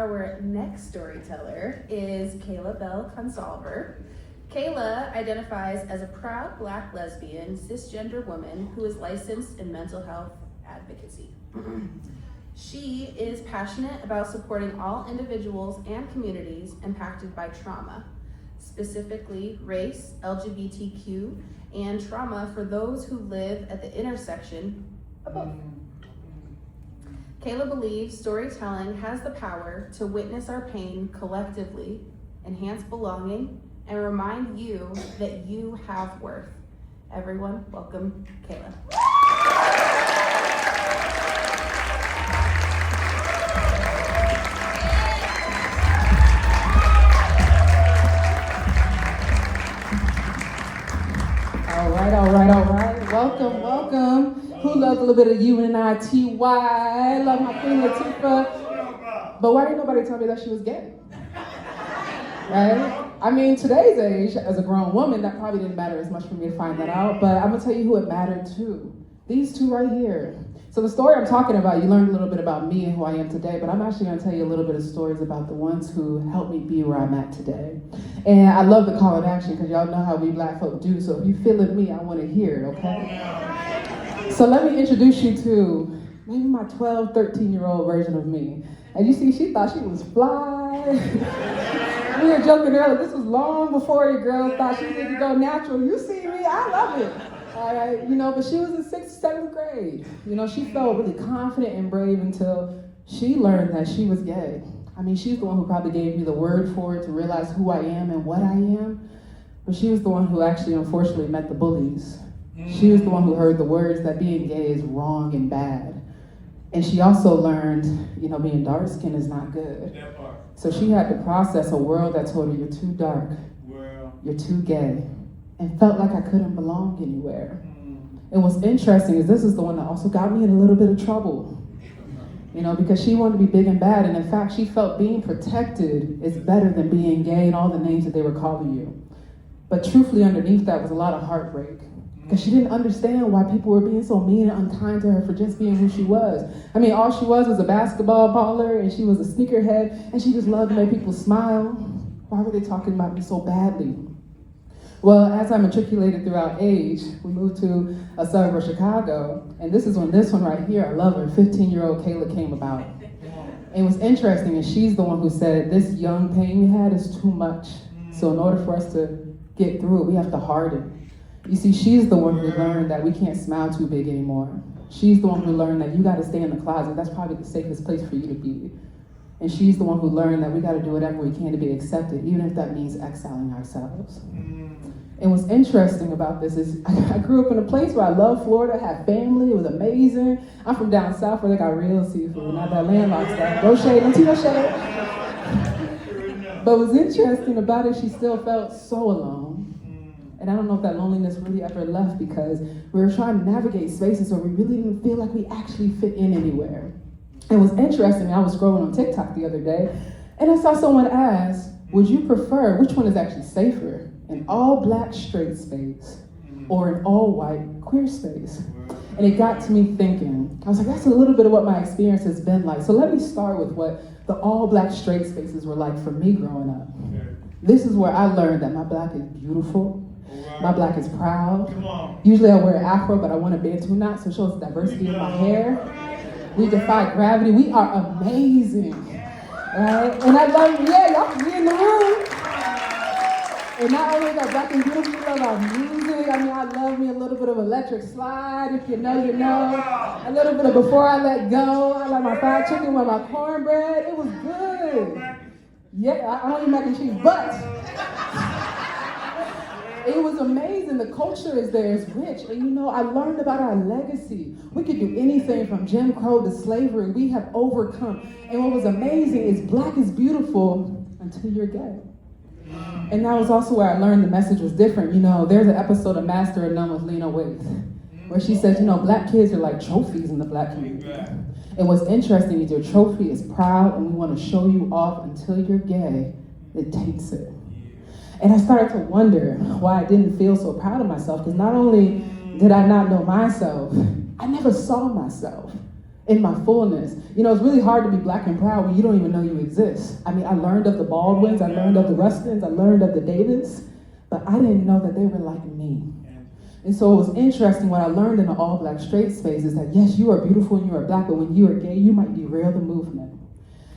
Our next storyteller is Kayla Bell-Consolver. Kayla identifies as a proud Black lesbian, cisgender woman who is licensed in mental health advocacy. She is passionate about supporting all individuals and communities impacted by trauma, specifically race, LGBTQ, and trauma for those who live at the intersection of both. Kayla believes storytelling has the power to witness our pain collectively, enhance belonging, and remind you that you have worth. Everyone, welcome Kayla. All right. Welcome. Who loves a little bit of UNITY? Love my queen Latifah. But why didn't nobody tell me that she was gay? Right? I mean, today's age, as a grown woman, that probably didn't matter as much for me to find that out, but I'm gonna tell you who it mattered to. These two right here. So the story I'm talking about, you learned a little bit about me and who I am today, but I'm actually gonna tell you a little bit of stories about the ones who helped me be where I'm at today. And I love the call to action because y'all know how we Black folk do, so if you feeling me, I wanna hear it, okay? So let me introduce you to maybe my 12, 13-year-old version of me. And you see, she thought she was fly. We were joking earlier, this was long before your girls thought she could go natural. You see me, I love it. All right, but she was in 6th, 7th grade. She felt really confident and brave until she learned that she was gay. I mean, she's the one who probably gave me the word for it to realize who I am and what I am. But she was the one who actually, unfortunately, met the bullies. She was the one who heard the words that being gay is wrong and bad. And she also learned, being dark skinned is not good. So she had to process a world that told her you're too dark, you're too gay, and felt like I couldn't belong anywhere. And what's interesting is this is the one that also got me in a little bit of trouble. Because she wanted to be big and bad, and in fact, she felt being protected is better than being gay and all the names that they were calling you. But truthfully, underneath that was a lot of heartbreak. Because she didn't understand why people were being so mean and unkind to her for just being who she was. I mean, all she was a basketball baller, and she was a sneakerhead, and she just loved to make people smile. Why were they talking about me so badly? Well, as I matriculated throughout age, we moved to a suburb of Chicago, and this is when this one right here, I love her, 15-year-old Kayla came about. And what's interesting is she's the one who said, this young pain we had is too much. So in order for us to get through it, we have to harden. You see, she's the one who learned that we can't smile too big anymore. She's the one who learned that you gotta stay in the closet. That's probably the safest place for you to be. And she's the one who learned that we gotta do whatever we can to be accepted, even if that means exiling ourselves. And what's interesting about this is I grew up in a place where I love Florida, had family, it was amazing. I'm from down south where they got real seafood, not that landlocked stuff. No shade, no shade. But what's interesting about it, she still felt so alone. And I don't know if that loneliness really ever left because we were trying to navigate spaces where we really didn't feel like we actually fit in anywhere. And what's interesting, I was scrolling on TikTok the other day, and I saw someone ask, would you prefer, which one is actually safer, an all Black straight space or an all white queer space? And it got to me thinking, I was like, that's a little bit of what my experience has been like. So let me start with what the all Black straight spaces were like for me growing up. This is where I learned that my Black is beautiful. My Black is proud. Usually I wear an afro, but I want a bantu knot, so it shows the diversity of my hair. We defy gravity. We are amazing. Right? And I love, y'all can be in the room. And not only is that Black and beautiful, we love our music. I mean, I love me a little bit of electric slide. If you know, you know. A little bit of Before I Let Go. I like my fried chicken with my cornbread. It was good. Yeah, I don't eat mac and cheese, but it was amazing. The culture is there, it's rich. And I learned about our legacy. We could do anything from Jim Crow to slavery. We have overcome. And what was amazing is Black is beautiful until you're gay. And that was also where I learned the message was different. There's an episode of Master of None with Lena Waithe, where she says, Black kids are like trophies in the Black community. And what's interesting is your trophy is proud and we want to show you off until you're gay. It takes it. And I started to wonder why I didn't feel so proud of myself, because not only did I not know myself, I never saw myself. in my fullness. You know, it's really hard to be black and proud when you don't even know you exist. I mean, I learned of the Baldwins, I learned of the Rustins, I learned of the Davis, but I didn't know that they were like me. And so it was interesting what I learned in the all black straight space is that yes, you are beautiful and you are black, but when you are gay, you might derail the movement.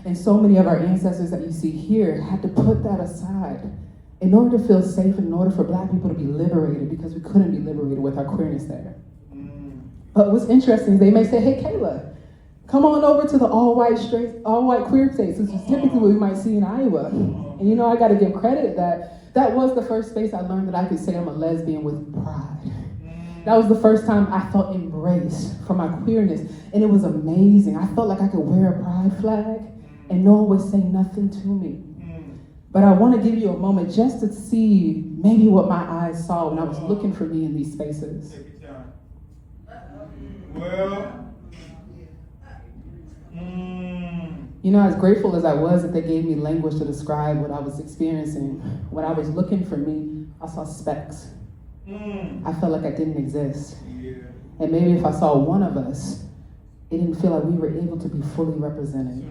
And so many of our ancestors that you see here had to put that aside in order to feel safe, in order for black people to be liberated, because we couldn't be liberated with our queerness there. But what's interesting is they may say, hey, Kayla, come on over to the all-white queer space, which is typically what we might see in Iowa. And you know, I gotta give credit that was the first space I learned that I could say I'm a lesbian with pride. That was the first time I felt embraced for my queerness, and it was amazing. I felt like I could wear a pride flag, and no one would say nothing to me. But I want to give you a moment just to see maybe what my eyes saw when I was looking for me in these spaces. Well, You know, as grateful as I was that they gave me language to describe what I was experiencing, when I was looking for me, I saw specks. I felt like I didn't exist. And maybe if I saw one of us, it didn't feel like we were able to be fully represented.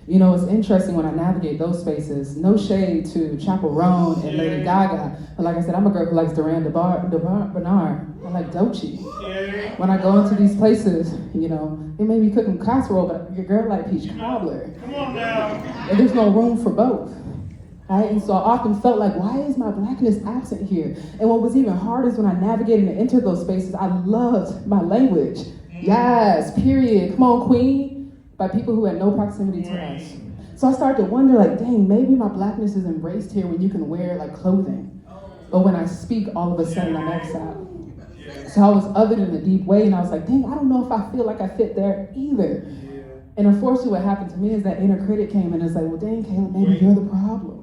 You know, it's interesting when I navigate those spaces, no shade to Chapel Roan and Lady Gaga, but like I said, I'm a girl who likes Duran Bernard. I like Doechii. When I go into these places, you know, they may be cooking casserole, but your girl like peach cobbler. come on now. And there's no room for both. Right? And so I often felt like, why is my blackness absent here? And what was even hard is when I navigated and entered those spaces, I loved my language. Yes, period. Come on, queen. By people who had no proximity to us. So I started to wonder, like, dang, maybe my blackness is embraced here when you can wear like clothing. But when I speak, all of a sudden I'm exiled. So I was othered in a deep way, and I was like, dang, I don't know if I feel like I fit there either. And unfortunately what happened to me is that inner critic came and was like, well, dang, Caleb, maybe you're the problem.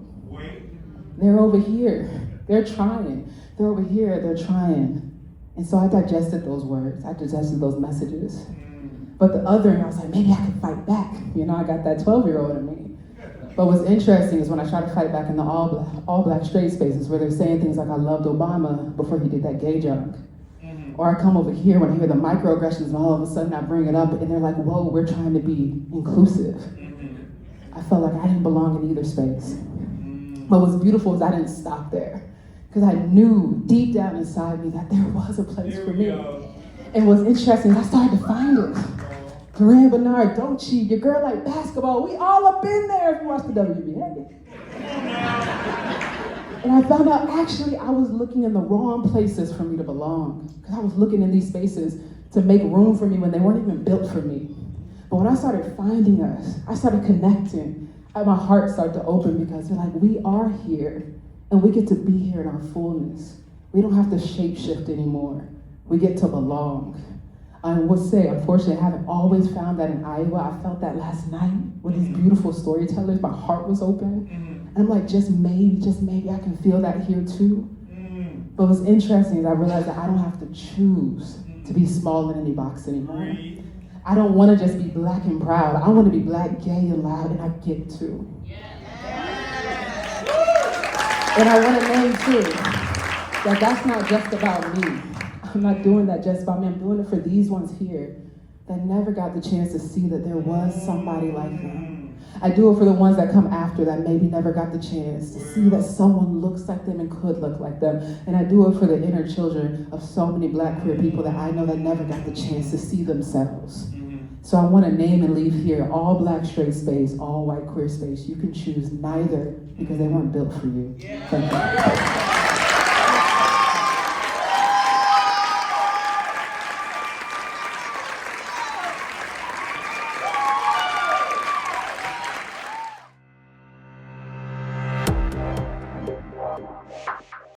They're over here. They're trying. They're over here. They're trying. And so I digested those words. I digested those messages. But the othering, I was like, maybe I can fight back. You know, I got that 12-year-old in me. But what's interesting is when I try to fight back in the all black straight spaces where they're saying things like, I loved Obama before he did that gay junk. Or I come over here when I hear the microaggressions and all of a sudden I bring it up and they're like, whoa, we're trying to be inclusive. I felt like I didn't belong in either space. But what's beautiful is I didn't stop there, because I knew deep down inside me that there was a place for me. And what's interesting is I started to find it. Duran Bernard, Doechii, your girl like basketball, we all up in there if you watch the WNBA. And I found out actually I was looking in the wrong places for me to belong, because I was looking in these spaces to make room for me when they weren't even built for me. But when I started finding us, I started connecting, my heart started to open, because they're like, we are here and we get to be here in our fullness. We don't have to shapeshift anymore. We get to belong. I would say, unfortunately, I haven't always found that in Iowa. I felt that last night with these beautiful storytellers. My heart was open. And I'm like, just maybe I can feel that here too. But what's interesting is I realized that I don't have to choose to be small in any box anymore. I don't want to just be black and proud. I want to be black, gay, and loud, and I get to. And I want to name too that that's not just about me. I'm not doing that just about me. I'm doing it for these ones here that never got the chance to see that there was somebody like them. I do it for the ones that come after that maybe never got the chance to see that someone looks like them and could look like them. And I do it for the inner children of so many black queer people that I know that never got the chance to see themselves. So I want to name and leave here all black straight space, all white queer space. You can choose neither, because they weren't built for you. Thank you.